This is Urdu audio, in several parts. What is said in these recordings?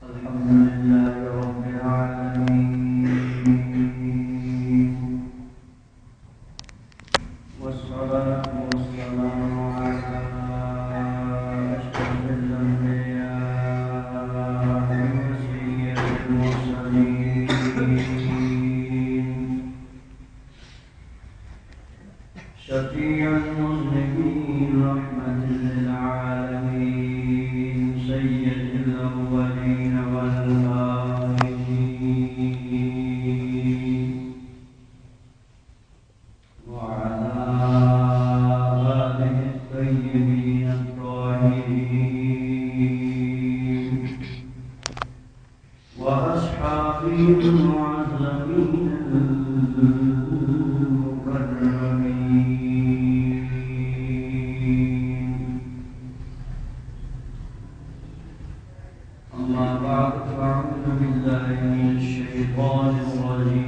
الحمد لله رب العالمين والصلاة والسلام على أشرف الأنبياء وسيد المرسلين شفيع المذنبين رحمة للعالمين سيد الأولين والآخرين وعلى آله الطيبين الطاهرين وأصحابه المعظمين المكرمين. أما بعد فأعوذ بالله من الشيطان الرجيم.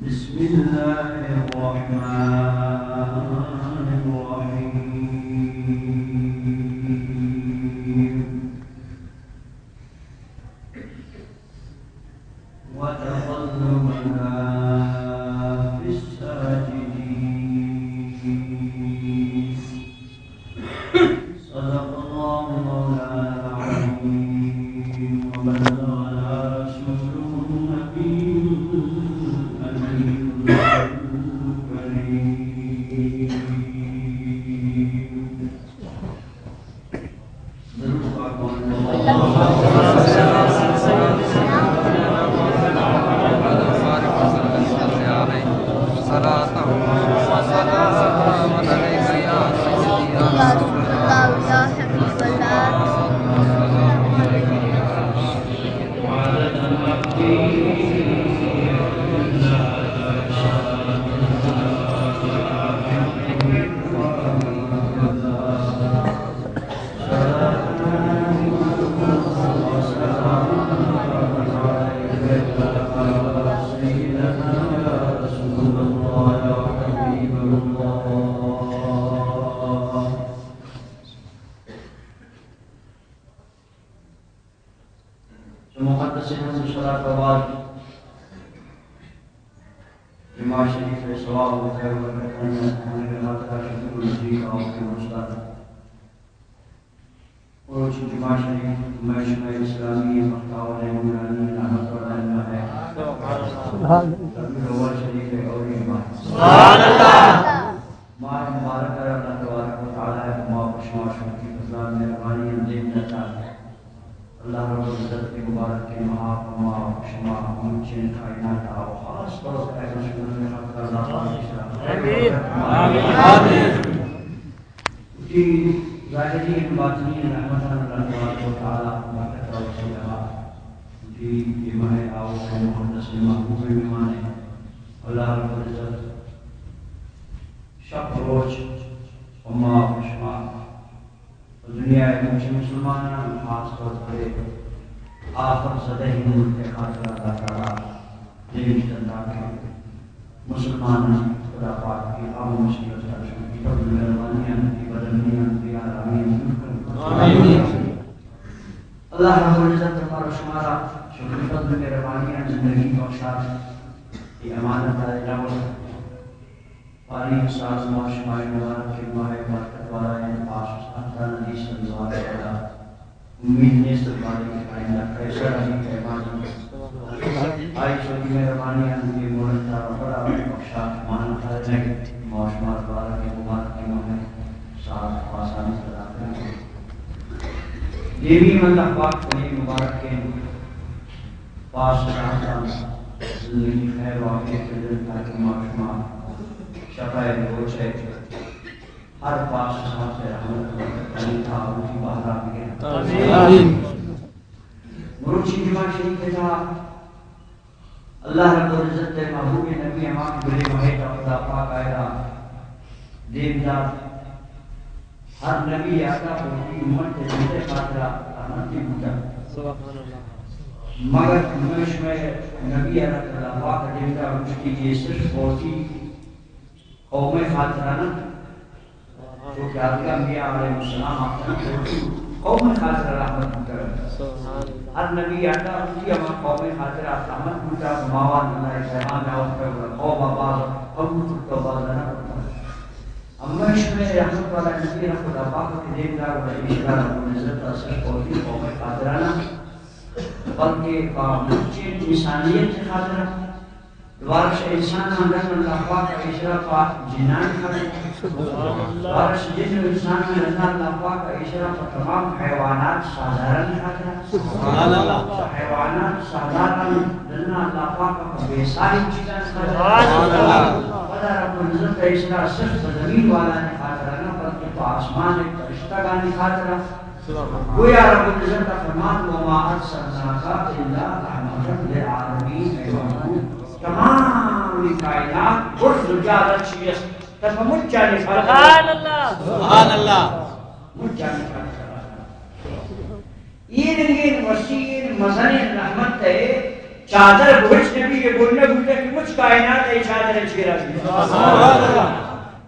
بسم الله الرحمن الرحيم. وتقلبنا في الساجدين. صدق الله مولانا العظيم وبلغنا رسوله النبي الأمين الكريم. اللہ رب العزت کے مبارک کے محاکمہ شما ممچن کائنات آو خاص طور سے اہل سنت میں حق اللہ آمین آمین کی ظاہری باطنی رحمت اللہ تعالی برکت و صلہ کی یہ ماہ آو کے مقدس محبوب مہمان اللہ رب العزت شب روز وما شما دنیا میں مسلمان خاص طور پر آخر صدہ نور کے خاطر ادا کرا دین چندہ کے مسلمان خدا پاک کی عام مصیبت درشن کی فضل مہربانیاں کی بدنیاں کی آرامیاں آمین. اللہ رب العزت ہمارا شمارا شکر فضل مہربانیاں زندگی کو شاد کی امانت ہے پاری ساز معاشمائی مبارک کے ماہ برکت والا ہے پاس احترام ندی صلی اللہ علیہ وسلم امید نیست باری کے آئندہ کیسر علی کے ماضی آئی شدی مہربانی اندھی مورتا بڑا بخشا مانا خالے معاشمار بارہ کے مبارک کے ماہ ساتھ پاسانی صدا کریں دیوی مندہ پاک کنی مبارک کے پاس احترام زندگی خیر واقعی کے دل تاکہ معاشمار شفاعت روچے ہر پاس ساتھ سے رحمت کریں تھا اونچی باہر آگئے آمین. مروچی جمعہ شریف کے جہاں اللہ رب العزت کے محبوب نبی امان بلے محیط خدا پاک آئیرہ دیمدار ہر نبی آقا پوری امت کے جنتے خاطرہ رحمتی بودا مگر نوش میں نبی اللہ پاک دیمدار اس کی یہ صرف پوری قوم خاطرانہ جو کہ انبیاء علیہ السلام آتے قوم خاطر رحمت مکرم ہر نبی آتا ان کی اما قوم خاطر رحمت مکرم ماوان اللہ سیمان آوت پر قوم آباز قوم تباز لنا اما اس میں رحمت والا نبی رحمت اللہ کے دیکھ دار و عشقہ رب العزت اثر قومی قوم خاطرانا بلکہ مجھے انسانیت کے خاطر وارش انسان اندر اللہ پاک کا اشراف جنان خاطر وارش جن انسان اندر اللہ پاک کا اشراف تمام حیوانات سادھارن خاطر حیوانات سادھارن لنا اللہ پاک کا بیساری چیزان خاطر خدا رب العزت کا اشراف صرف زمین والا نے خاطرانا بلکہ تو آسمان ایک فرشتہ گانے خاطرہ گویا رب العزت کا فرمان وما ارسلناک الا رحمۃ للعالمین تمام کائنات بہت زیادہ چیز تب مجھے سبحان اللہ مجھے یہ وسیع مزن رحمت ہے چادر بھوج نبی کے بولنے بولتے کہ مجھ کائنات ہے چادر چیرہ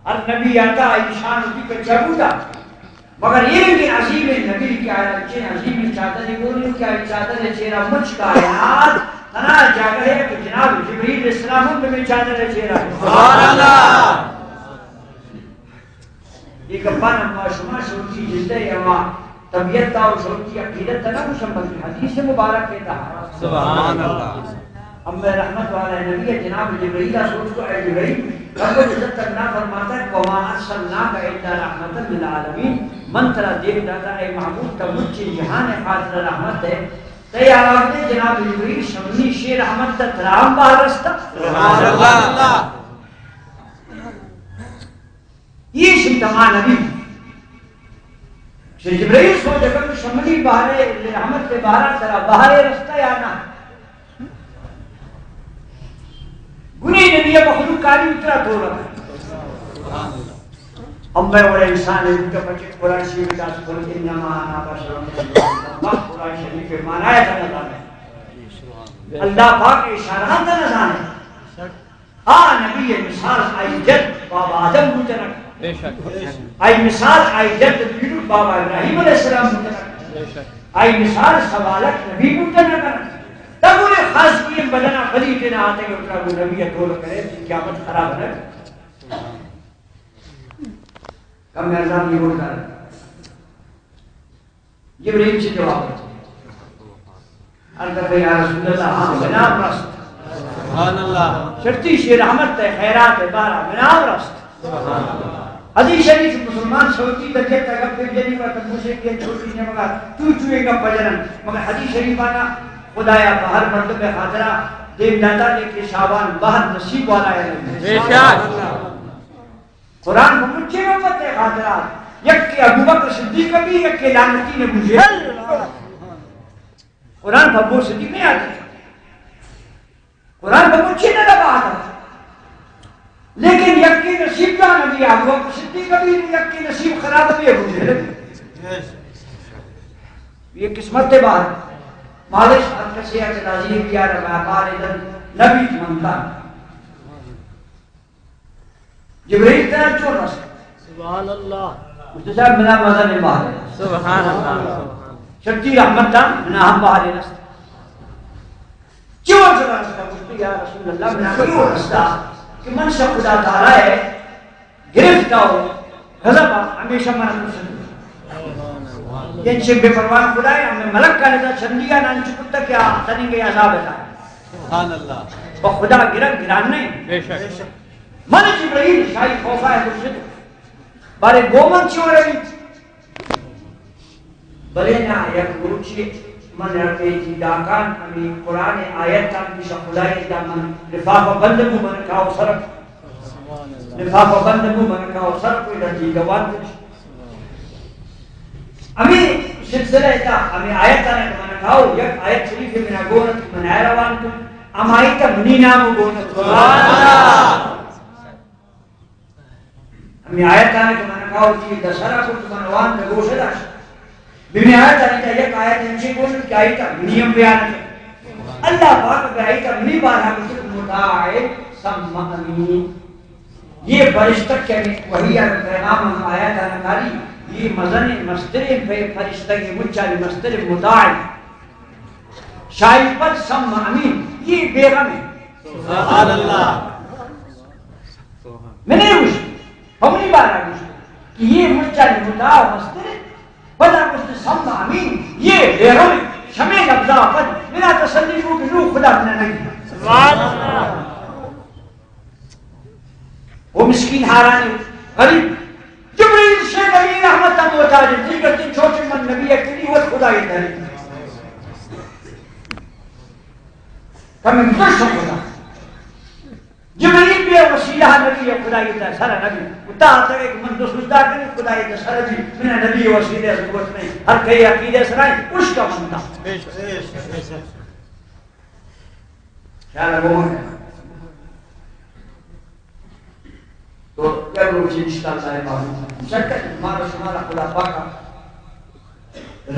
ہر نبی آتا انسان ہوتی کا جبوتا مگر یہ کہ عظیم نبی کی آیت عظیم چادر بولنے کیا چادر چیرہ مجھ کائنات انا جاگر ہے کہ جناب جبریل علیہ السلام میں چادر چہرہ سبحان اللہ یہ کبھانا معاشمہ شروعی جلدہ یما طبیعت تا اور شروعی عقیدت تا نہ مشمل حدیث مبارک کہتا ہے سبحان اللہ اب میں رحمت والا نبی جناب جبریل سوچ کو اے جبریل رب العزت تک نہ فرماتا ہے وما ارسلناک الا رحمۃ للعالمین من ترا دیکھ داتا اے محبوب کا مجھ جہان خاطر رحمت ہے تیار آتے جناب جبریل شمنی شیر احمد ترام باہر رستہ سبحان اللہ یہ شمتما نبی جبریل سو جگہ شمنی باہر احمد کے باہر ترا باہر رستہ یا نہ گنی نبی مخلوق کاری اترا تو رہا اب میں اور انسان ان کا بچے قرآن شریف کا سکول انما انا بشر اللہ قرآن شریف کے معنی ہے اللہ پاک اشارہ کا نظام ہے ہاں نبی مثال آئی جد بابا آدم مجرد آئی مثال آئی جد بیرو بابا ابراہیم علیہ السلام مجرد آئی مثال سوالت نبی مجرد تب انہیں خاص کیے بدنا خلیق نہ آتے کہ اترا وہ نبی اتول کرے قیامت خراب ہے کم ارزان یہ بولتا ہے جبریل سے جواب ارکب یا رسول اللہ ہم بنام رست سبحان اللہ شرطی شیر رحمت ہے خیرات ہے بارہ بنام رست حدیث شریف مسلمان سوچی بچے تک پھر جنی پر تنبوشے کے چھوٹی نے مگا چوئے کا پجرن مگر حدیث شریف آنا خدایا بہر مرد میں خاطرہ دیکھ داتا لے کے شعبان بہر نصیب والا ہے بے شک قرآن کو مجھے امت ہے خاطرات یک کے ابو بکر صدیق بھی یک کے لعنتی نے مجھے قرآن پر ابو صدیق نہیں آتے قرآن پر مجھے نہ لگا آتا لیکن یک کے نصیب کا نبی ابو بکر صدیق بھی یک کے نصیب خراب بھی ہے مجھے یہ قسمت ہے باہر مالش کسی اعتراضی کیا رہا بار ادھر نبی منتا جبریل طرح چور رسک سبحان اللہ اس نے صاحب منا مزہ میں باہر ہے سبحان اللہ شرطی رحمت تھا منا ہم باہر ہے چور چور رسکا مجھتے یا رسول اللہ منا کیوں رسکا کہ منشا خدا تعالیٰ ہے گرفتا ہو غضب ہمیشہ منا مسلم یہ شب پروان خدا ہے ہمیں ملک کا نظر چندیا نان چکتا کیا تنیں گے عذاب ہے سبحان اللہ وہ خدا گران نہیں بے شک من جبرائیل شاہی خوفا ہے مرشد بارے گومن چیو رہی بلے نا یک گروچی من رکھے جی داکان ہمیں قرآن آیت تاک بیشا خدای دا من لفافہ بندمو من کھاو سرک لفافہ بندمو من کھاو سرک کوئی رجی گوان کچھ ہمیں سلسلہ تا ہمیں آیت تانے من کھاو یک آیت شریف میں گونت من ایروان کن ہم آئی تا منی نامو گونت سبحان اللہ ہمیں آیت آنے کہ میں نے کہا کہ دسرہ کو تمہنوان کا گوشت آشتا بمی آیت آنے کہ یک آیت انشی گوشت کیا آئی تا منیم بیان ہے اللہ پاک اگر آئی تا منی بارہ کسی متاعب سمعنی یہ فرشتہ کے وہی پیغام آیا تھا نکاری یہ مزن مستر فرشتہ کے مچاری مستر مداعی شاید پر سم امین یہ بیغم ہے. سبحان اللہ. میں نہیں پوچھ ہم نہیں بارہ پوچھ کہ یہ مچاری مداعی مستر بدا مستر سم امین یہ بیغم ہے شمع ابزا پر میرا تسلی ہو کہ روح خدا نے نہیں. سبحان اللہ. وہ مسکین حارانی غریب جبریل سے نبی رحمت محتاج تھی کرتی چھوٹے من نبی اکلی وہ خدا ہی دھری کمی مدرس خدا جبریل بھی وسیلہ نبی خدا ہی دھر سارا نبی اتا آتا ہے کہ من دوست دار کریں خدا ہی دھر سارا جی میں نبی وسیلہ ضرورت نہیں ہر کئی عقیدہ سرائیں اس کا منتا خیال وہ ہے. تو کیا روچی رشتہ اللہ معلوم شکر ہمارا شمارا خدا پاکا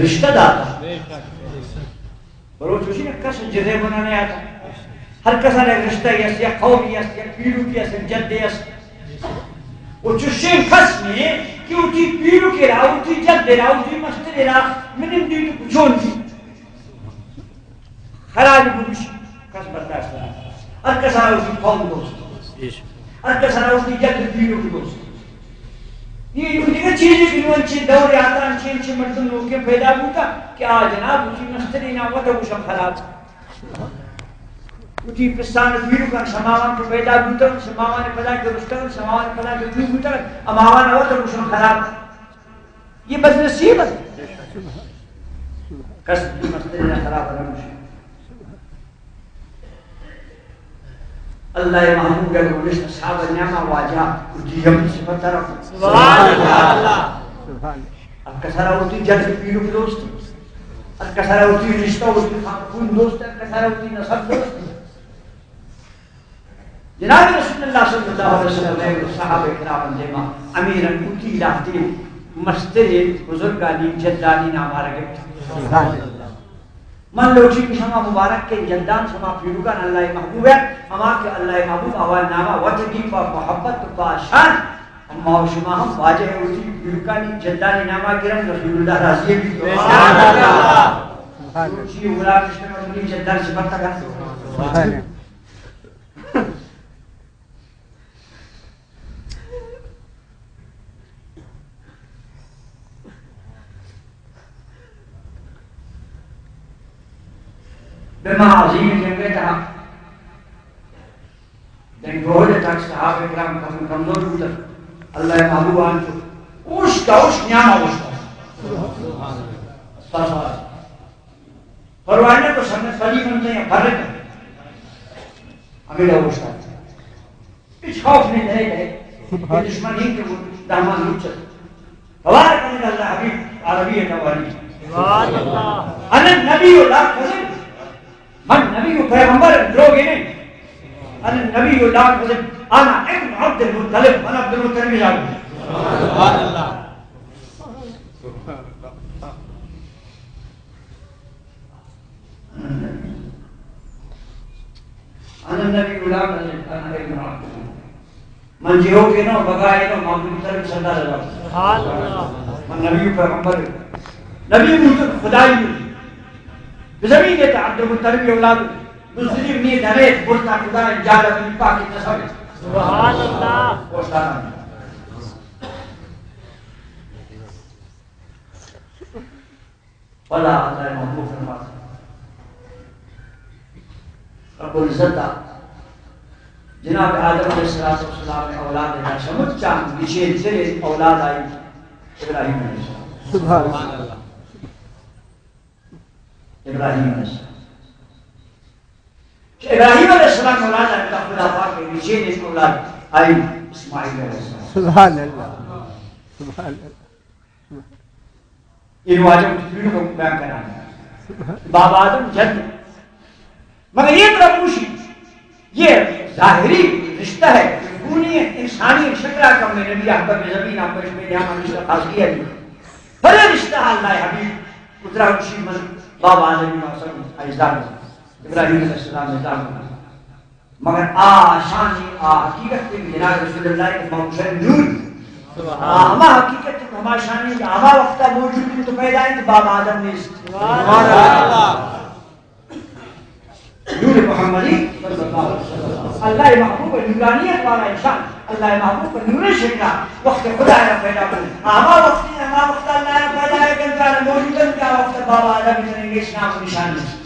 رشتہ داتا بروچ اسی نے کس جرے بنانے آتا ہر کسا نے رشتہ یس یا قومی یس یا پیرو کی یس جد یس وہ چشین کس میں کہ اتی پیرو کے راہ اتی جد راہ اتی مستر راہ منم دیو تو جون دی خراب بروش کس برداشت رہا ہر کسا اسی قوم دوست ہر کسا اسی جد پیرو کی دوست یہ دیگر چیزیں کہ انچی دور آتا انچی مردم لوگ کے پیدا ہوتا کہ جناب اسی مستری نامت اوشم خراب اسی پستان پیرو کا سماوان کو پیدا ہوتا سماوان پیدا کے رشتہ سماوان پیدا کے پیرو ہوتا اماوان اوت اوشم خراب یہ بدنصیب ہے کس مستری خراب رہا اللہ محمود کے رولش اصحاب النعمہ واجہ اجی ہم صفت طرف سبحان اللہ. اب کسارا ہوتی جد پیرو کی دوستی اب کسارا ہوتی رشتہ ہوتی خون دوست اب کسارا ہوتی نصب دوست. جناب رسول اللہ صلی اللہ علیہ وسلم نے صحابہ کرام دیما امیرن اوتی لاہتی مستر بزرگانی جدانی نامارا گفت من لوچی کی شما مبارک کے جدان شما پیروگان اللہ محبوب ہے اما کہ اللہ محبوب اول نامہ وطنی پا محبت پا شان اما شما ہم واجہ ہوتی پیروگانی جدانی نامہ گرن رسول اللہ راضی بھی لوچی غلام اشتر مدنی جدان سے برتا گا بما عظیم جنگے تھا جنگ بہت تک صحابہ کرام کمزور ہوتا اللہ محبوب آن چو اوش کا اوش نیامہ اوش کا پروائنے کو سمجھ فلی منتے ہیں بھرے کا امیدہ اوش کا کچھ خوف نہیں دے گئے دشمن ہی کے دامان روچت فوار کنید اللہ حبیب عربی نوالی انا نبی اللہ قسم من نبی پیغمبر دروگی نہیں انا نبی لا کذب انا ابن عبد المطلب من عبد المطلب جاؤں سبحان اللہ انا نبی لا کذب انا ابن عبد من جیہو کے نو بگائے نو عبد المطلب صدا لگا سبحان اللہ من نبی پیغمبر نبی مطلب خدای بزمین دیتا عبد المطلب اولاد بزرگ نیت حریت برتا خدا انجال اپنی پاکی نصب سبحان اللہ پوشتانا والا اللہ محبوب فرماتا رب العزت جناب آدم علیہ السلام میں اولاد ہے شمت چاند بچے تیرے اولاد آئی ابراہیم علیہ السلام سبحان اللہ ابراہیم علیہ السلام کہ ابراہیم علیہ السلام اولاد ہے اللہ خدا پاک کے بچے نے اولاد آئی اسماعیل علیہ السلام سبحان اللہ سبحان اللہ یہ واجب تفریح کو بیان کرانا باب آدم جد مگر یہ طرف خوشی یہ ظاہری رشتہ ہے خونی انسانی شکلہ کم میں نبی احباب زمین آپ پر میں یہاں رشتہ خاص کیا نہیں بڑے رشتہ اللہ حبیب اترا خوشی من باب آدم مقصد اجزار ابراہیم علیہ السلام نے دعا مگر آشانی حقیقت کے جناب رسول اللہ کے موجود نور ہما حقیقت کے ہما شانی ہما وقتہ موجود ہیں تو پیدا ہیں تو باب آدم نے سبحان اللہ نور محمدی صلی اللہ علیہ وسلم اللہ محبوب نورانیت والا انسان اللہ محبوب نور شکرہ وقت خدا ہے پیدا کریں ہما وقتی ہما وقت اللہ نے پیدا ہے کہ انکار موجود ہے کیا وقت باب آدم اتنے گے اسلام نشان ہے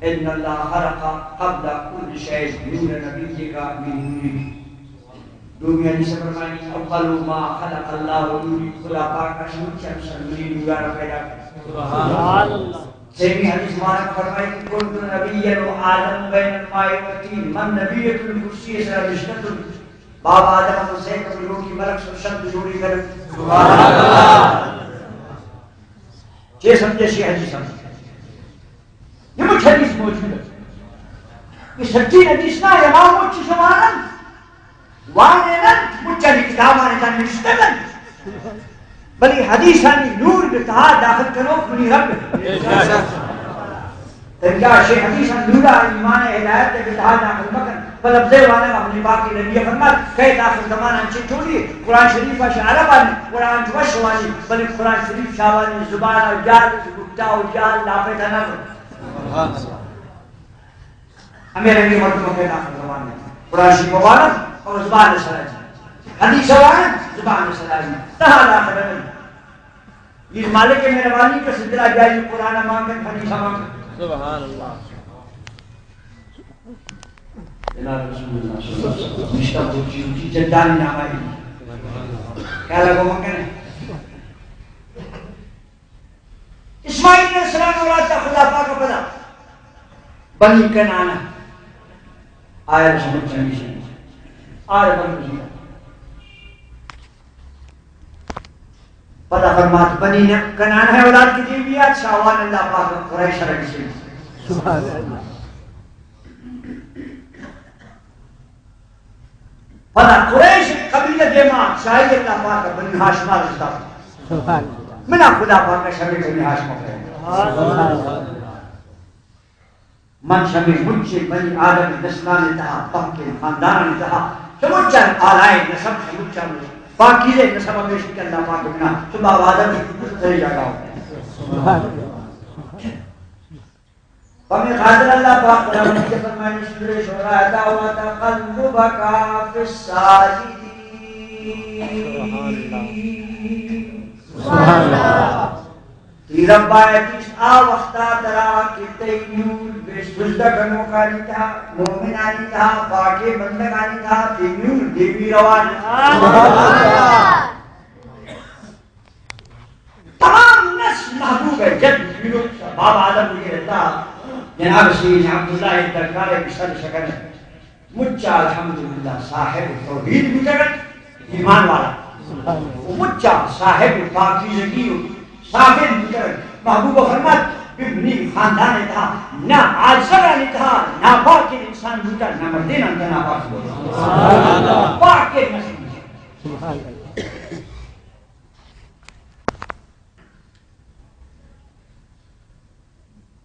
ان اللہ خلق قبل كل شيء نور نبی کا من نور دنیا نے فرمایا اول ما خلق اللہ نور خدا پاک کا شمس نور پیدا سبحان اللہ سیدی حدیث مبارک فرمائی کہ کنت نبی و آدم بین الماء والطین من نبیۃ الکرسی سے رشتہ باب آدم و سید کو کی ملک سے شد جوڑی کر سبحان اللہ یہ سمجھے سی حدیث یہ مجھ حدیث موجود ہے یہ سچی حدیث نہ امام مجھ شمارن وانن مجھ کتاباں تا مشتغل بلی حدیثانی نور بتہا داخل کرو کنی رب تنجا شیخ حدیثان نورا ایمان ہدایت بتہا داخل مکن فلبزے وانا اپنی باقی نبی فرمات کئی داخل زمانہ انچے چھوڑی قرآن شریف شعرہ بانی قرآن جوش وانی بلی قرآن شریف شاوانی زبان و جال گپتا و جال لاپیتا نہ کرو ہمیں رنگی مردموں کے داخل زمانے قرآن شریف مبارک اور زبان سرائی حدیث وانا زبان سرائی تہا داخل میں یہ مالک مہربانی کا سلسلہ جاری قرآن مانگن حدیث مانگن سبحان اللہ جناب رسول اللہ صلی اللہ علیہ وسلم مشتہ پوچھی اچھی جدانی نام آئی کیا لگو مانگن اسماعیل علیہ السلام اولاد تا خدا پاک پدا بنی کنانا آیا رسول چنگی سے آیا بنی پتہ فرمات بنی کنان ہے اولاد کی دیویات شاہوان اللہ پاک قریش رہی سے سبحان اللہ پتہ قریش قبیلہ دیمات شاہد اللہ پاک بنی ہاشمہ رستا سبحان اللہ منا خدا پاک کا شبی بنی ہاشمہ ہے من شبی مجھے بنی آدم نسلان انتہا پاک خاندان انتہا سمجھن آلائے نسب سمجھن باقی ہے نسبہ پیش کی اللہ پاک بنا صبح وعدہ صحیح جگہ ہوتا ہے فمن خاطر اللہ پاک قرآن کے فرمائے سورہ شعراء دعوت قلبک فی الساجدین سبحان اللہ رب آیتیس آ وقتا درا کی تیمور بے سجدگنوں کا نہیں تھا مومنانی تھا باقی بندگانی تھا تیمور دیوی روانی تمام نسل محبوب ہے جب بیرو باب آدم یہ رہتا جناب سید عبداللہ درکار بسر شکر مجھا الحمدللہ صاحب توحید مجھگت ایمان والا مجھا صاحب پاکیزگی صاحب مجھگت محبوب فرمت ببنی خاندان تھا نہ آجزرانی تھا نہ پاک انسان بوتا نہ مردین انتا نہ پاک بوتا پاک نسل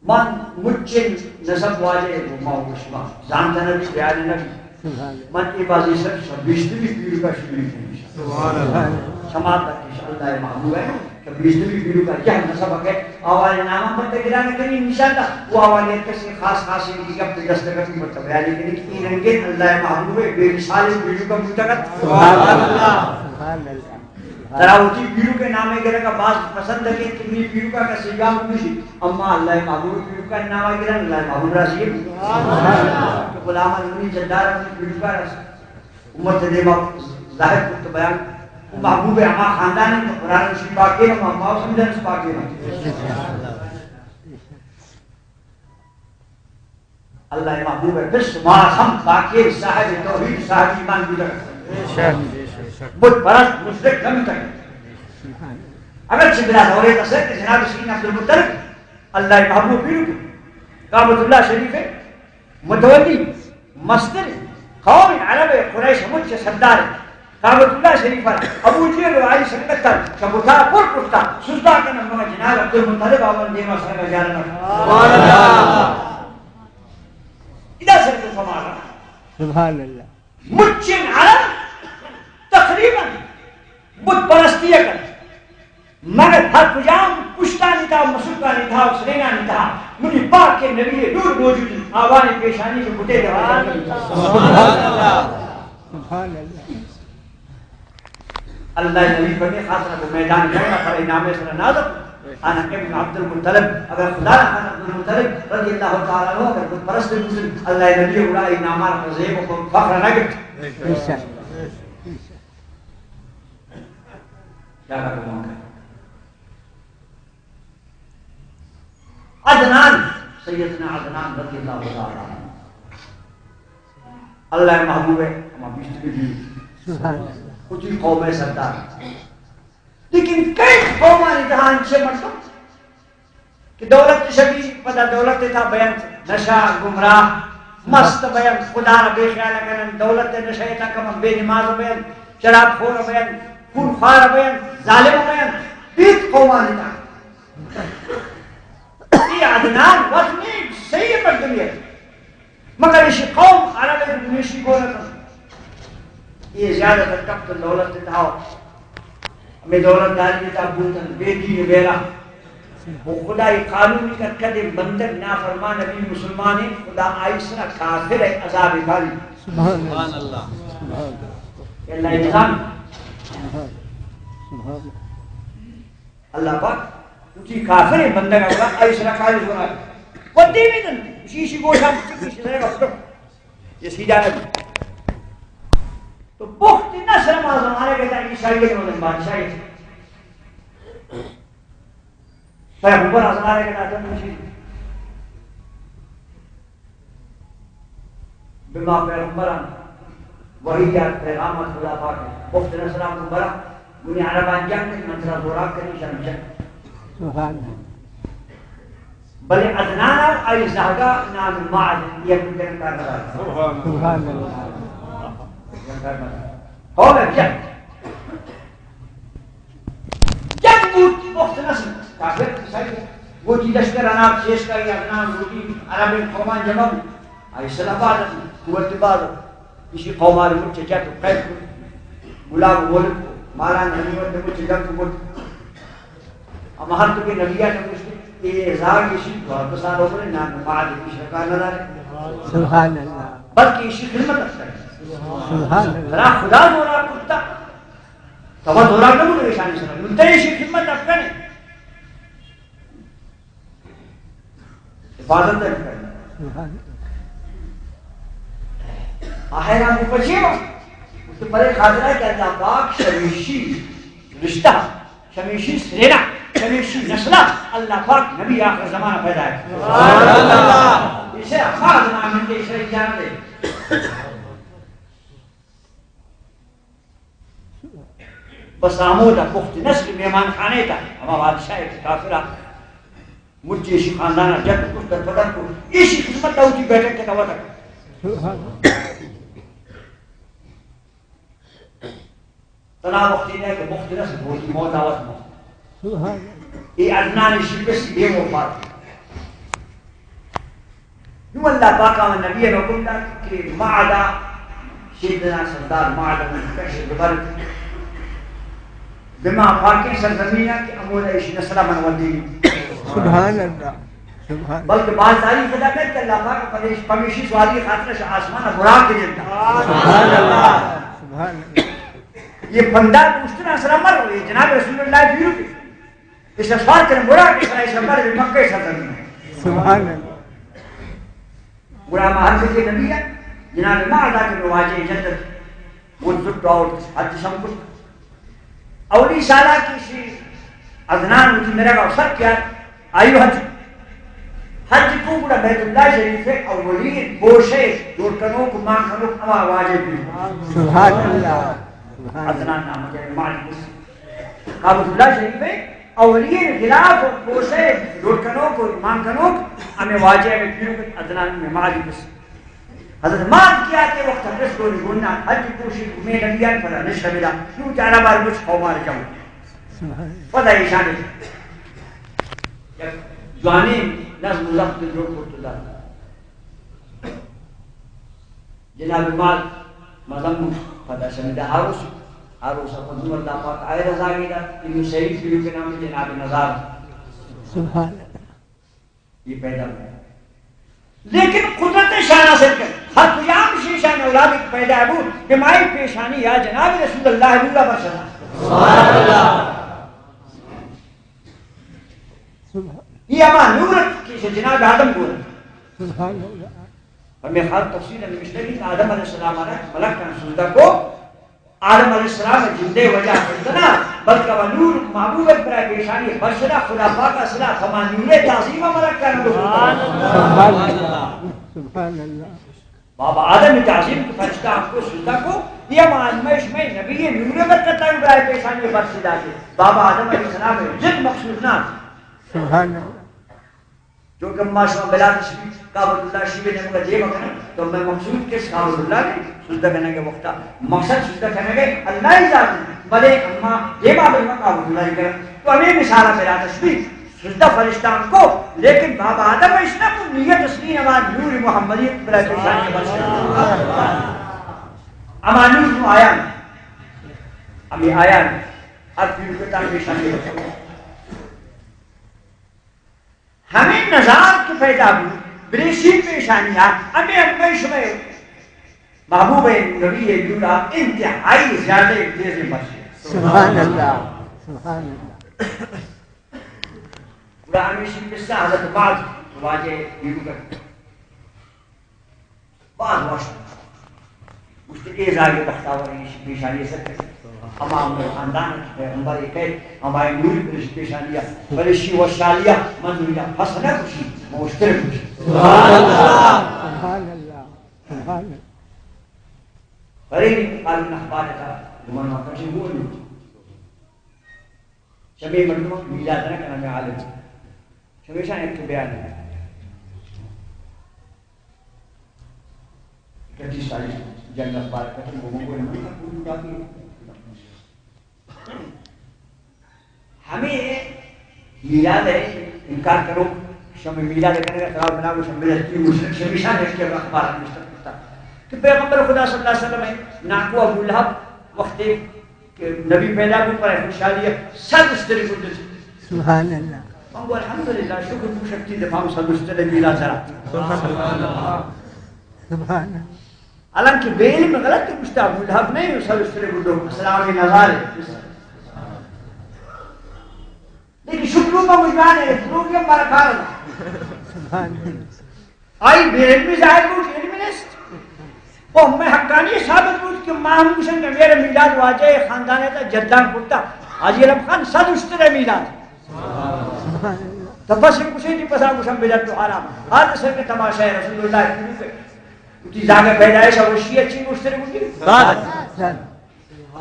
من مجھن نسب واجے موشما زانتا نبی بیان نبی من عبادی سر بیشتری پیرو کا شریف ہے سماعت تک اللہ محبوب ہے کہ بیشتری پیرو کا کیا نسب ہے آوالی نامہ پر تگرانے کنی نشان تھا وہ آوالی کسی خاص خاص ان کی کب دستگت کی مطلب ہے لیکن کی رنگین اللہ محبوب ہے بے رسال پیرو کا متقت سبحان اللہ تراوتی پیرو کے نامے گرہ کا بعض پسند ہے کہ تمہیں پیرو کا سیگام ہوئی اما اللہ محبوب پیرو کا نامہ گرہ اللہ محبوب راضی ہے کہ غلام المنی جدار اپنی پیرو کا امت دیمہ ظاہر کت بیان محبوب اما خاندان ہے قرآن شریف پاکی ہے اما سمجھن اس پاکی ہے اللہ محبوب ہے پھر سمارا ہم پاکی صاحب توحید صاحب ایمان بھی بہت پرست مشرک کم تک اگر چبلا دورے تصر کہ جناب سین عبد المطلب اللہ محبوب پیرو کعبۃ اللہ شریف متولی مستر قوم عرب قریش مجھ سردار کعبۃ اللہ شریف ابو جہل و علی سنگتر شبتا پر پرتا سجدہ کے نمبر جناب عبد المطلب آون دیما سنگا جانا سبحان اللہ سبحان اللہ مچن عرب تقریباً بت پرستی کر مگر ہر کجام پشتا نہیں تھا مسلطہ نہیں تھا سرینا نہیں تھا مجھے پاک کے نبی دور موجود آوان پیشانی کے بٹے سبحان اللہ سبحان اللہ اللہ نبی بنے خاصرہ کو میدان جنگا پر انعام سر نازم انا ابن عبد المطلب اگر خدا رحمت عبد المطلب رضی اللہ تعالیٰ عنہ اگر بت پرست مسلم اللہ نبی اڑا انعامار کو زیب کو فخر نگت کیا کرو موقع عدنان سیدنا عدنان رضی اللہ تعالیٰ عنہ اللہ محبوب ہے ہمیں بیشت کے لیے کچھ قوم سردار لیکن کئی قومان اتحان سے مطلب کہ دولت شبی پدا دولت تھا بیان نشا گمراہ مست بیان خدا را بے خیال کرن دولت نشا تھا کم بے نماز بیان شراب خور بیان خون خوار بیان ظالم بیان بیت قومان اتحان یہ عدنان وزنی صحیح پر دنیا مگر اسی قوم عرب دنیشی کو نکن یہ زیادہ تر کبت دولت تھاو ہمیں دولت داری تا بوتن بے دین بیرا وہ خدای قانونی کا قدم بندر نافرمان نبی مسلمانی خدا آئیسنا کافر ہے عذاب باری سبحان اللہ یہ اللہ نظام اللہ پاک اسی کافر ہے بندر کا آئیسنا کافر ہونا وہ دیوی دن شیشی گوشا شیشی رہے گا یہ سیدھا نبی تو بخت نصر مازمانے کہتا ہے عیسائی کے نوزن بادشاہی پیغمبر آزمانے کہتا ہے مجھے بما پیغمبران وہی یاد پیغامت خدا پاک ہے بخت نصر مبرا انہیں عربان جنگ کے منصرہ دوراک کرنی شرمشن سبحان بلے عدنانا آئی زہگا نام معد یہ کتن کا نظر سبحان اللہ ہو گئے جنگ جنگ بود بخت نصر کافر سائی وہ جی لشکر اناب شیش کا یہ ادنان روٹی عرب قومان جمع آئی صلاح بادت قوت بادت اسی قومان مجھے جاتو قید کو گلاب مولد کو ماران حمیمت مجھے جنگ کو اما ہر تو کہ نبیہ نے مجھے یہ ازار کسی بہت بسان ہو گئے نام معاد کی شرکار نہ دارے سبحان اللہ بلکہ اسی خدمت اکتا ہے سبحان اللہ خدا دورا کتا تو وہ دورا نہ بولے شانی سر منتے اسی خدمت اکتا ہے حفاظت ہے سبحان آہرہ کو پچھے ہو اس تو پرے خاطرہ ہے کہ اللہ پاک شمیشی رشتہ شمیشی سرینا شمیشی نسلہ اللہ پاک نبی آخر زمانہ پیدا ہے سبحان اللہ اسے خاص نام کے اسے جان دے بس آمودہ پخت نسل میمان خانے تا ہما بادشاہ کافرہ مجھے اسی خاندانہ جب کچھ در پدر کو اسی خدمت داوتی بیٹھک کے دعوت تک تناب وقتی ہے کہ مخت نسل بہتی موت آوت موت یہ عدنان شبس بے وفات نو اللہ پاکا و نبی حکم دا کہ معدہ شیدنا سردار معدہ من کشر دبر بما پاکی سرزمینہ کہ امودہ اسی نسلہ من ودی سبحان اللہ سبحان بلکہ بعض تاریخ خدا کہتے کہ اللہ پاک پمیشی سوالی خاطرش آسمان براک کے جنتا سبحان اللہ سبحان اللہ یہ بندہ پوچھتنا سر مر ہوئی جناب رسول اللہ بیرو کے اس اشفار کرنے براک کے سرائی سرمر بھی مکہ سرزمین ہے سبحان اللہ برا محرم کے نبی ہے جناب معدہ کے نواجہ جنت وہ زد اور حج شم کچھ اولی سالہ کی عدنان مجھے میرا کا سر کیا آئیو حج حج کو بڑا بیت اللہ شریف ہے اولین بوشے دورکنوں کو مانکنوں کو اما واجب بھی سبحان اللہ عدنان نام ہے مالک کعبۃ اللہ شریف ہے اولین خلاف بوشے دورکنوں کو مانکنوں کو اما واجب بھی عدنان میں مالک حضرت مات کیا کہ وقت حدث کو نگونا حج کوشی میں نبیان پر نشہ ملا کیوں چارہ بار مجھ قومار جاؤں پتہ یہ شانے جوانی نظم ضبط جو کرتا جناب مال مزم pada semida harus apa cuma dapat air zagi dan ini syahid video ke nama Janabi Nazar Subhanallah. یہ پیدا ہوا لیکن قدرت شان حاصل کر ہر قیام شیشان اولاد ایک پیدا ہے کہ مائی پیشانی یا جناب رسول اللہ نورا برسنا سبحان اللہ یہ اما نورت کی جناب آدم کو سبحان اللہ. ہمیں خاص تفسیر نوشتے کہ آدم علیہ السلام ملک کا سجدہ کو آدم علیہ السلام جندے وجہ کرنا بلکہ وہ نور محبوب پر پیشانی برشدہ خدا پاک اصلا فمانیونے تعظیم ملک کا نور سبحان اللہ. سبحان اللہ. بابا آدم تعظیم کی فرشتہ آپ کو سجدہ کو یہ معلومش میں نبی نور برکت برائے پیشانی برشدہ کے بابا آدم علیہ السلام جد مقصود نہ سبحان اللہ. جو کہ ماشاءاللہ بلا تشریف کعبۃ اللہ شیوے نے مجھے یہ بکنا تو میں مقصود کس کعبۃ اللہ کے سجدہ کرنے کے وقت مقصد سجدہ کرنے کے اللہ ہی ذات بلے اما یہ بابا کعبۃ اللہ کر تو ہمیں مثال بلا تشریف سجدہ فرشتان کو لیکن بابا آدم اس نے کو نیت اصلی امان نور محمدیت بلا پیشان کے بچے امان نور آیا ابھی آیا اب پھر کتاب پیشان کے بچے ہمیں نظار کے پیدا ہوئی بریشی پیشانیاں ہمیں امیش میں محبوب نبی نورا انتہائی زیادہ تیز بچے سبحان اللہ. سبحان اللہ. پورا ہمیشہ قصہ حضرت بعض واجہ دیو کر بعض واشت مشتقیز آگے بختاور پیشانی سکتے اما ہمیں خاندان پیغمبر ایک ہے ہمارے نوری پیشانیہ فرشی و شالیہ منظوریہ حسنہ خوشی مشترک خوشی سبحان اللہ. سبحان اللہ. سبحان اللہ. فرین قالون اخبار تھا زمان وقت سے وہ نہیں شمی مردموں میلاد نہ کرنا میں عالم شمیشہ ایک تو بیان ہے 31 سالی جنگ اخبار کرتے وہ کو نہیں پوری بات ہے ہمیں میلاد ہے انکار کرو شمی میلاد کرنے کا خراب بنا وہ شمیشہ نے اس کے اخبار میں کہ پیغمبر خدا صلی اللہ علیہ وسلم ہے ناکو ابو لہب وقت کہ نبی پیدا کو پر خوشحالی سب اس طرح کو دل سبحان اللہ. ہم کو الحمدللہ شکر کو شکتی دفاع سب اس طرح میلاد ذرا سبحان اللہ. سبحان اللہ. حالانکہ بے علم غلط ہے کچھ ابو لہب نہیں سب اس طرح کو دو اسلام کے نظار ہے لیکن شکروں کا مجمان ہے شکروں کی ہمارا کار سبحان اللہ. آئی بے علمی ظاہر کو علمنسٹ وہ میں حقانی ثابت بود کہ ماہم حسن کہ میرے میلاد واجہ خاندان ہے جدان پڑتا حاجی علم خان صد اشتر میلاد تب بس کسی جی پسا کشم بیدت تو حرام حال سر کے تماشا ہے رسول اللہ کی روح ہے اتی جاگہ پیدایش ہے وہ شیعہ چین اشتر کچھ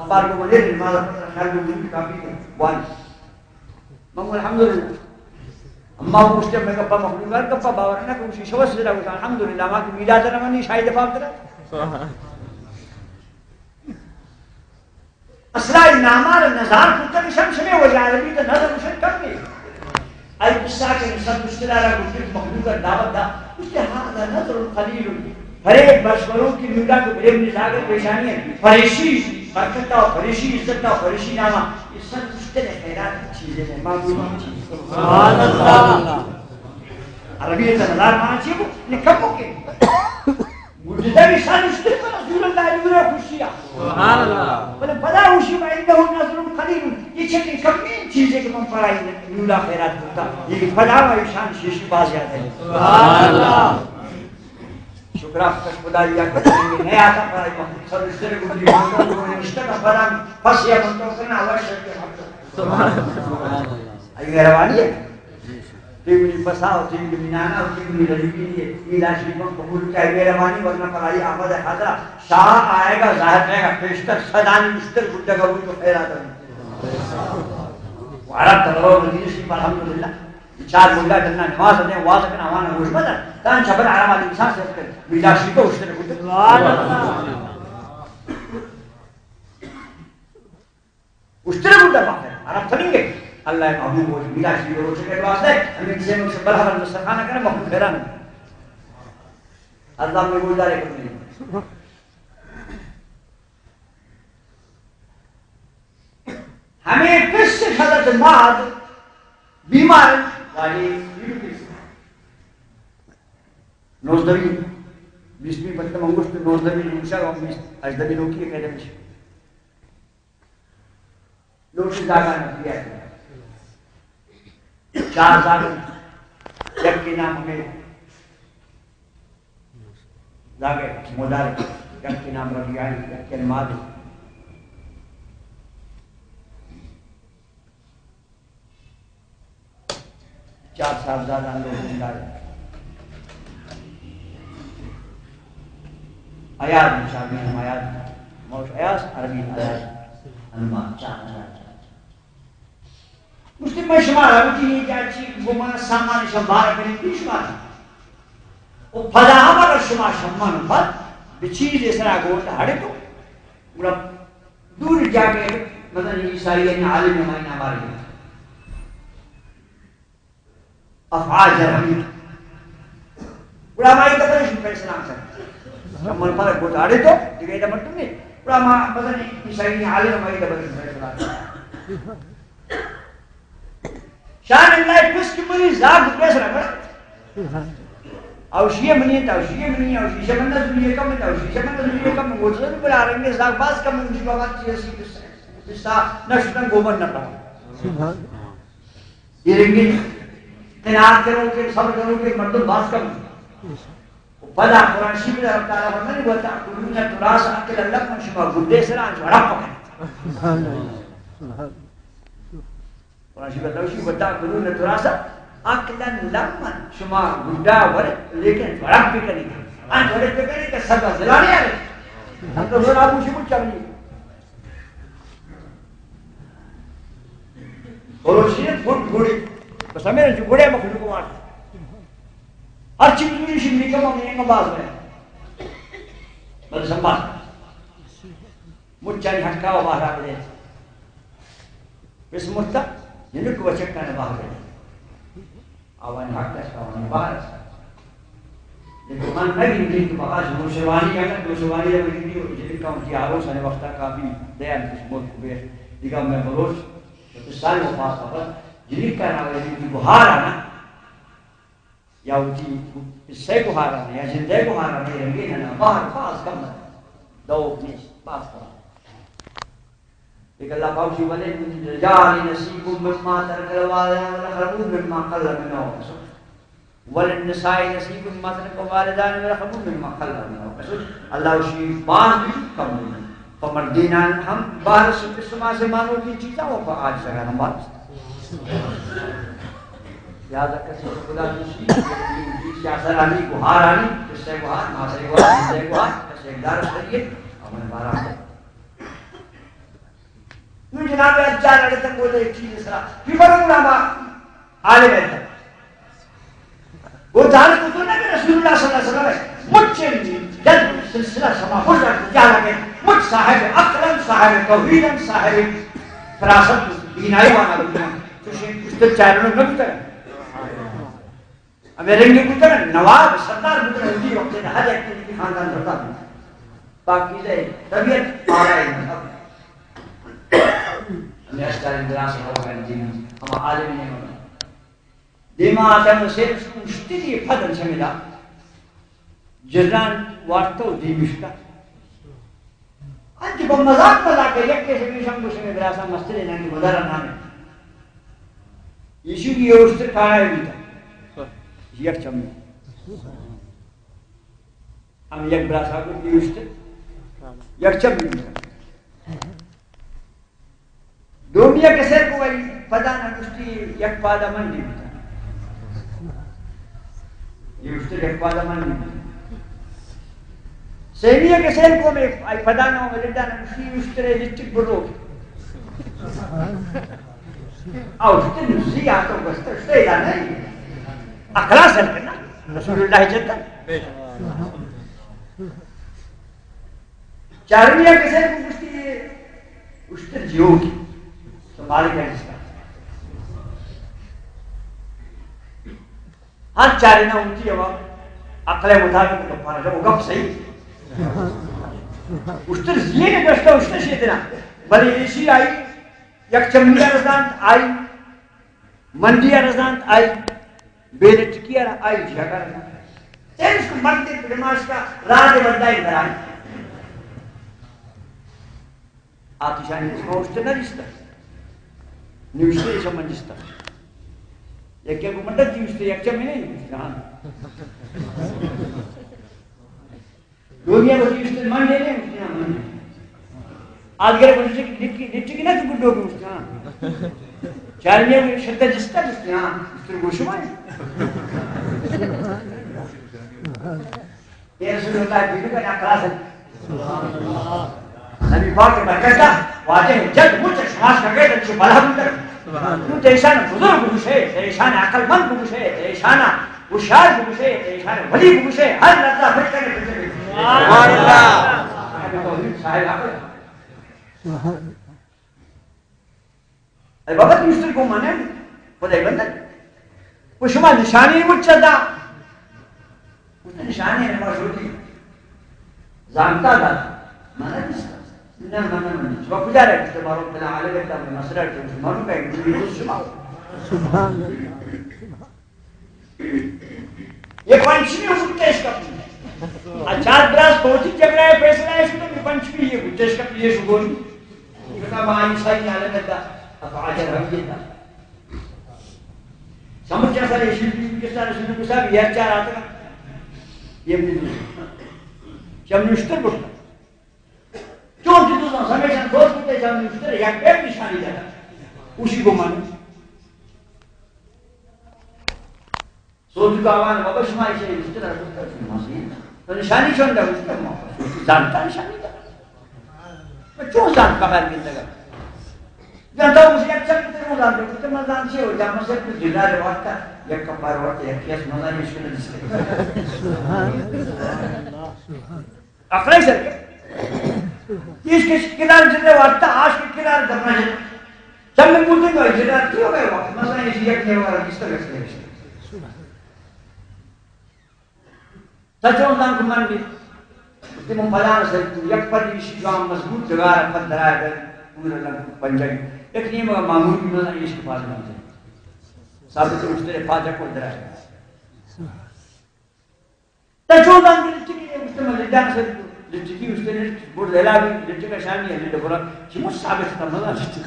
بار کو مجھے نماز خیال کو دن کی کافی ہے وان مانگو الحمدللہ اما وہ اشتر میں کپا مخلوقات کپا باورنا کہ اسی شوش سے رہا الحمدللہ ماں کی میلاد رمانی شاہد دفاع کرا اسرائیل نامار نظار کتر شمس میں وجہ عربی تو نظر مشن کم نہیں ای قصہ کے نصد اشترارہ کچھ مخلوق دعوت دا اس کے ہاں نظر قلیل ہر ایک برشوروں کی نولا کو بریب نزاگر پیشانی ہے فریشی برکتہ و فریشی عزتہ و فریشی نامہ یہ سب اشتر خیرات چیزیں ہیں معلوم چیز سبحان اللہ عربی ہے نظار مانا چیئے وہ نکمو کے مجھے رسال اشتر پر رسول اللہ علیہ خوشیہ سبحان اللہ بلے بدا خوشی میں اندہو نظر قلیل یہ چھتے کمین چیزیں کہ من پڑھائی نولا خیرات ہوتا یہ بدا و اشان شیشی باز یاد ہے سبحان اللہ شکراف کش خدا یا کریں گے نہیں آتا پڑھائی محمد صلی اللہ علیہ وسلم کو اشتر کا پڑھا پس یا منتو کرنا اللہ شکر حمد سبحان اللہ آئی مہروانی ہے تیمنی پساو تیمنی منانا و تیمنی رجبینی ہے ایلا شریفوں قبول کیا مہربانی ورنہ پر آئی آمد حضرہ شاہ آئے گا ظاہر رہے گا پیشتر صدانی مشتر گھٹا گا وہ خیرات ہے وہ عرب طلبہ مدینہ شریف الحمدللہ چار ملہ جنہ نماز دیں واضح کرنا ہوانا ہوش بدر تان شبر عرب علی انسان سے کر میلا شریف کو اشتر گھٹا اشتر گھٹا باقی عرب تھنیں گے اللہ محبوب ہو میلا شریف ہو چکے واسطے ہمیں کسی میں سے بلحر مستخانہ کرنے محبوب خیران اللہ میں گلدارے کرنے ہمیں کس حضرت ماد بیمار والی نوزدوی بیسمی پتم انگوشت نوزدوی نوشا اجدوی نوکی کہتے ہیں نوشی داگا نکلیا ہے 4 سال جب کے نام ہمیں داگے مدار جب کے نام ربیعی جب کے نماد 4 سال زیادہ لوگ زندہ آیات مشابہ ہم آیات موش آیاس عربی آیات انما 4 مسلم میں شمار ہوتی ہے جاچی گمان سامان شمار کریں بھی شمار او پدا ہمارا شمار شمان بات بچیز اس طرح گوٹا ہڑے تو گوڑا دور جا کے مدن عیسائی نے عالم نمائن ہمارے افعال جرمی گوڑا ہماری تبرش فیصلہ کرتے شمان پر گوٹا ہڑے تو دیکھے دا مرتب نہیں گوڑا مدن عیسائی نے عالم ہماری تبرش فیصلہ کرتے شان اللہ کس کی مری زاگ پیس رکھا اوشیہ منی ہے اوشیہ منی ہے اوشیہ منہ دنیا کم ہے اوشیہ منہ دنیا کم ہے گوچھے بھی بلا رنگے زاگ باز کم ہے مجھے بابا چیزی بسا نشتن گوبن نہ پڑا یہ رنگی تنات کرو کہ صبر کرو کہ مردم باز کم ہے پدا قرآن شیب اللہ تعالیٰ فرمانی بتا قلونا تراس اکل اللہ من شما گردے سران جوڑا پکا قرآن شیب اللہ شیب بتا قلونا تراس اکلن لمن شما گردہ ورد لیکن جوڑا بھی کریں گے آن جوڑے پہ کریں کہ سب زلانے آرے ہم تو زور آبو شیب چاہیے اور شیئت گھوڑ گھوڑی بس ہمیں جو گھوڑے مخلوق کو مارتا ہر چیز دوری شیب نکم ہم نے باز میں بس سنبھال مجھانی ہٹکا و باہر آگے دے بس مرتا جنہوں کو بچکتا نے باہر دے آوانی حق دے آوانی باہر لیکن من نگی نگی تو بقاش نوشوانی کہتا نوشوانی جب نگی ہو جنہی کا انتی آروس آنے وقتا کافی دیا کچھ ملک کو بیر دیکھا میں بروش تو سال وفاس آفر جنہی کا ناوے جنہی بہار آنا یا انتی قصے کو ہارا ہے یا زندے کو ہارا ہے رنگی ہے نا باہر پاس کم ہے دو اپنی پاس کرا لیکن اللہ پاوشی ولے رجالی نصیب مما ترک الوالدان ولخربون مما قل منو وللنساء نصیب مما ترک الوالدان ولخربون مما قل منو اللہ وشی باز بھی کم ہے فمردینان ہم باہر سما سے مانو کی چیزا وہ آج سگا ہم باہر یاد رکھا سے خدا دوسری سیاست آنی گوھار آنی قصے گوھار ماسے گوھار قصے گوھار قصے اقدار کریے ہمیں بارا ہے یہ جناب اچھا لڑے تک بولے ایک چیز اس طرح پھر بڑھوں گا آلے بیٹھا وہ جانت کو تو نہ کہ رسول اللہ صلی اللہ علیہ وسلم ہے مجھ سے جد سلسلہ سما ہو جاتا کیا لگے مجھ صاحب اقلن صاحب توحیدن صاحب فراست دینائی وانا بکنا تو اس تک چاہروں نے نبی کریں اب رنگی کتر نواب سردار بکر ہوتی وقت ہے ہر ایک کی خاندان کرتا ہے پاکیزہ طبیعت آرائی مذہب ہمیں اشتار اندراس ہوگا ہم عالم نہیں ہوگا دیما آدم سے مشتری پھدن سمیدہ جران وارتو دیمشتا انتی کو مذاق مذاق ہے یک کیسے بھی شم گوشے میں براسا مستر ہے ناکی مدارا نامے یشو کی یہ اشتر کھانا ہے بیتا یک چمی ہم یک براسا کو کی اشتر یک چم بیتا دومیا کسے کو وہی پدا نگشتی یک پادا من نہیں بیتا یہ اشتر یک پادا من نہیں بیتا سیمیہ کے سیل کو میں پدانہ ہوں میں لڑانا مشکل اشترے لٹک برو اشتر نسی آتا ہوں بستا اشتر ایدہ نہیں اقلا سر کرنا رسول اللہ جتا چارمیہ کے سیل کو مشکل اشتر جیو کی سنبھالی کا جس کا ہر چارینہ انتی ہے اقلے مطابق تو پانا جب وہ گپ صحیح اشتر زینے گشتا اشتر شیطنا بلی ایشی آئی یک چمنی رزانت آئی منڈی رزانت آئی بیل ٹکی آئی جگہ رزانت اس کو مرتے پرماش کا راہ دے بندائی در آئی آتشانی اس کو اشتے نہ رشتہ نیوشتے ایسا منجستا یک کو مدد نیوشتے یک چمی نہیں نیوشتے ہاں دنیا کو نیوشتے منڈے نہیں نیوشتے ہاں منڈے آدھگرے کو نیوشتے کی نا تو گڈو نیوشتے ہاں چارمیہ کو شدہ جستا جستے ہاں اس طرح گوشو مائے یہ رسول اللہ بیدو کا ناکلا سن نبی پاک کے برکتہ واجہ جد مجھے شماس کا گئے تو بلا بندر تو تیشان بزرگ بگوشے تیشان عقل مند بگوشے تیشان اشار بگوشے تیشان ولی بگوشے ہر لفظہ پھر کرنے پھر سبحان اللہ صاحب عقل اے بابا تیسر کو مانے خدای بندر وہ شما نشانی مجھے دا اس نے نشانی ہے موجودی زانتا دا مانا جستا نہ شما کجا رہے کہ تمہاروں پہلا عالم ہے میں مسئلہ ہے کہ تمہاروں کا ایک دوری دوست شما سبحان یہ پنچمی مجھتیش کپی اچھات براز پہنچی جب رہے فیصلہ ہے شکر میں پنچمی یہ مجھتیش کپی یہ شکر کتا ماں عیسائی عالم ہے افعاجر ہم یہ تھا سمجھ جیسا یہ شلپی کس طرح رسول کو صاحب یہ چار آتا یہ بھی دوست شب نشتر بڑھتا چون کی دوستان سمیشن دوست بودتے جب نشتر یک پیپ نشانی جاتا اسی کو مانے سوچ کا آوان بابا شما ایسے نشتر رکھتا ہے تو نشانی چون دا نشتر موقع زانتا نشانی دا چون زانت بغیر گندگا جانتا ہوں اسے یک چک تر مزان دے کتے مزان سے ہو جا مسئل کو جلال روٹتا یک کپار روٹتا یک کیس مزان یہ شکل جس کے اقلی سر کے اس کے کنار جلے وقتا آج کے کنار دھرنا جلے جب میں ملتے گا جلال کیوں گئے وقت مزان یہ یک نہیں ہوگا جس طرح سے رشتے سچوں دان کو من بھی اس کے ممبلان سے یک پر ایشی جو ہم مضبوط جگار پر درائے گئے پورا لگ پنجائی ایک نہیں مگر معمول کی مزان یہ شکل پاس نہیں جائے ثابت اس طرح پاجہ کو درائے گئے سچوں دان کی لچکی ہے اس کے مجدان سے لچکی اس کے بڑھ دہلا بھی لچکی کا شانی ہے لچکی بڑھا کہ مجھ ثابت تھا مزان لچکی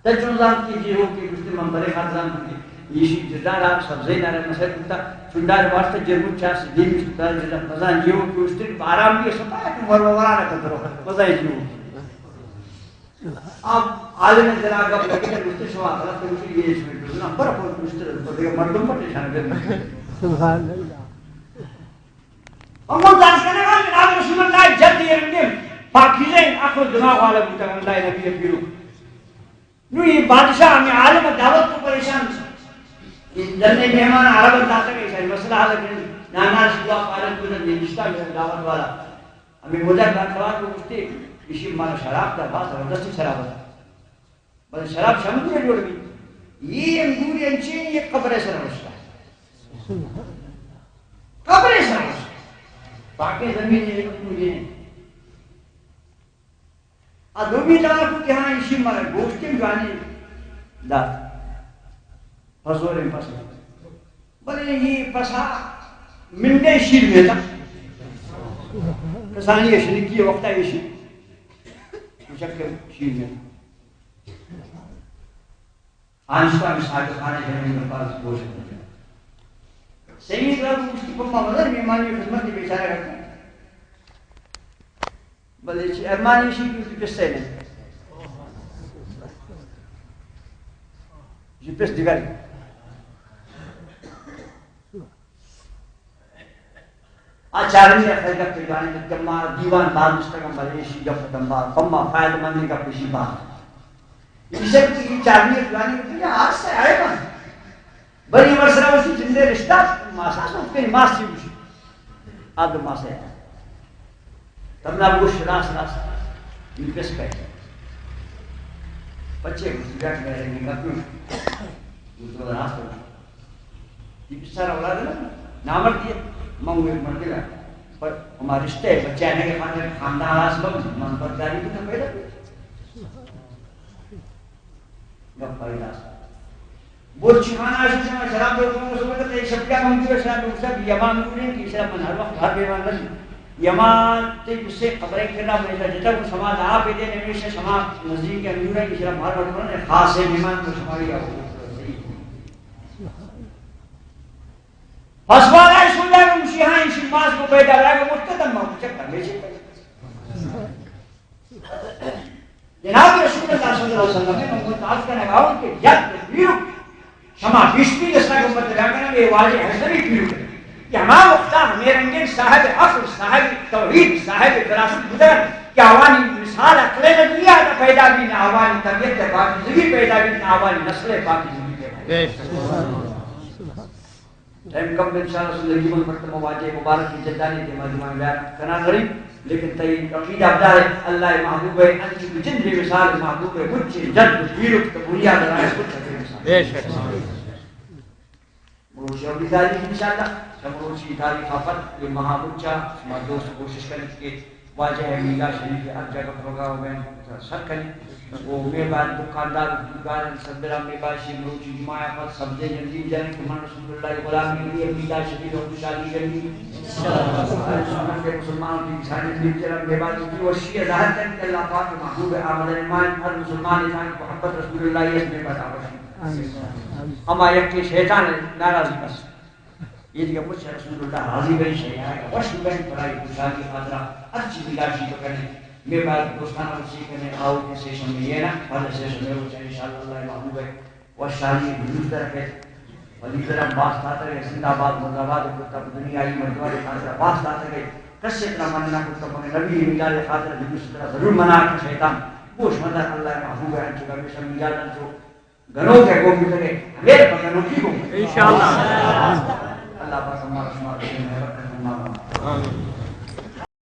سچوں دان کی جی ہو کہ اس کے منبرے خاتزان کی یہ جردار آپ سبزی نہ رہے مسئلہ کتا چندار واسطہ جرمت چاہ سے دیم سکتا ہے جردار مزان جیو کہ اس طرح آرام بھی سکتا ہے کہ مروارا نہ کترو مزان جیو آپ عالم ذرا گا لگے کہ اس طرح شواہ طرف تو اسی یہ اس میں کرنا پر اپنے اس طرح تو دیکھا مردم پر نشان کرنا سبحان اللہ امون دانس کرنے گا جناب رسول اللہ جد یہ رنگیم پاکیزیں اخر دماغ والا بوتا اللہ نبی پیرو نو یہ بادشاہ ہمیں عالم دعوت کو پریشان جننے مہمان عرب اندازہ کہ اسے مسئلہ حال ہے نانا شدہ پارن کو نے نشتہ دعوت والا ہمیں مجھے دانتوار کو پوچھتے اسی مانا شراب تھا بات زبردستی شراب تھا بس شراب شمد میں جوڑ گئی یہ انگوری انچین یہ قبر سے روشتا ہے قبر سے روشتا باقی زمین یہ مجھے نہیں ادوبی دار کو کہ ہاں اسی مانا گوشتی جوانی دا حضور پسا بلے یہ پسا منڈے شیر میں تھا کسانی شرکی وقتا یہ شیر مشکل شیر میں آنشتا میں ساکر خانے جنہیں میں پاس گوشت میں سیمید رب اس کی پمہ مدر میمانی خدمت کی بیچارہ کرتا ہے بلے ارمانی شیر کی اس پس سے نہیں یہ پس دیگر آچارنی خیلت پیدانی جمع دیوان بعد مستقم بلیشی جفت انبار فما فائد مندی کا پیشی بات اسے بھی چارنی پیدانی کہتے ہیں آج سے آئے گا بری ورسرہ اسی جندے رشتہ ماساس اس کے ماس سی اسی آدم ماس ہے تب نہ وہ شراس راس یہ کس کہتے بچے کسی بیٹھ گئے رہنے کا کیوں وہ تو راس ہوگا یہ کس سارا اولاد ہے نا نامر دیئے مانگو ایک مرد گیا پر ہمارے رشتے بچانے کے خاطر خاندان اسباب منفرداری تو پیدا گپ پیدا بولچی خانہ سے شراب دو کو سمجھتے ہیں شبیہ منگو شراب دو سب یمان نے کہ شراب من ہر وقت ہر بیمان رہی یمان تے اس سے خبریں کرنا میرا جتا کو سماج آپ دے نے ہمیشہ سماج نزدیک کے امور ہے کہ شراب ہر وقت نے خاص ہے مہمان کو شماری آپ فسوالا سنلا کو مشیہاں اس ماس کو پیدا رہا کہ مستدم ما چکر لے چکر جناب رسول اللہ صلی اللہ علیہ وسلم نے متعارف کرنے گاؤں کہ ید پیرو شما بشتی جسنا کو مطلب کرنا یہ واضح حضری پیرو کرے کہ ہمارا مختار ہمیں رنگین صاحب عقل صاحب توحید صاحب فراست گزر کہ آوانی مثال اقلے دنیا تا پیدا بھی نہ آوانی طبیعت پاکی زگی پیدا بھی نہ آوانی نسل پاکی زگی پیدا رحم کم انشاءاللہ صلی اللہ علیہ وسلم مواجہ مبارک کی جدانی کے مجموعہ بیان کرنا غریب لیکن تئی عقیدہ ابدار ہے اللہ محبوب ہے انچی بجن بھی مثال محبوب ہے مجھے جد پیرت قبولیہ درائے کچھ ہے مثال مروشی اور بیداری انشاءاللہ مروشی تاریخ آفت یہ محبوب چاہ ہمارے دوست کوشش کریں کہ واجہ ہے میگا شریف کے ہر جگہ پروگرام میں سر کریں وہ میبان دکاندار دکان صدرہ میباشی مروچی جماع آفت سبزے جنزیم جانے کہ من رسول اللہ غلام کے لیے میگا شریف اور خوشحالی کرنی سنت کے مسلمانوں کی انسانی دل چرم میبان کی وشیع ظاہر کریں کہ اللہ پاک محبوب آمد ایمان ہر مسلمان انسان کی محبت رسول اللہ اس میں بتا بشی اما یکی شیطان ناراضی بس یہ دیکھا مجھ سے رسول اللہ راضی بری شیعہ ہے وشی بہن پڑھائی خوشحالی خاطرہ اچھی ملاشی تو کرنے میرے بعد دوستانہ رسی کرنے آؤ کے سیشن میں یہ نا پہلے سیشن میں روچہ انشاءاللہ اللہ محبوب ہے وشالی بلوز در ہے ولی طرح باس تاتا گئے زندہ آباد مرزآباد کتب دنیای مردوار خاطرہ باس تاتا گئے کس اتنا مننا کتب منے نبی ملال خاطرہ جنس طرح ضرور منا کر شیطان بوش مدر اللہ محبوب ہے انچو کمیشن ملال انچو گنوں کے گوم بھی لگے میرے پر گنوں کی گوم انشاءاللہ اللہ پر سمار شمار رسول ہے برکت اللہ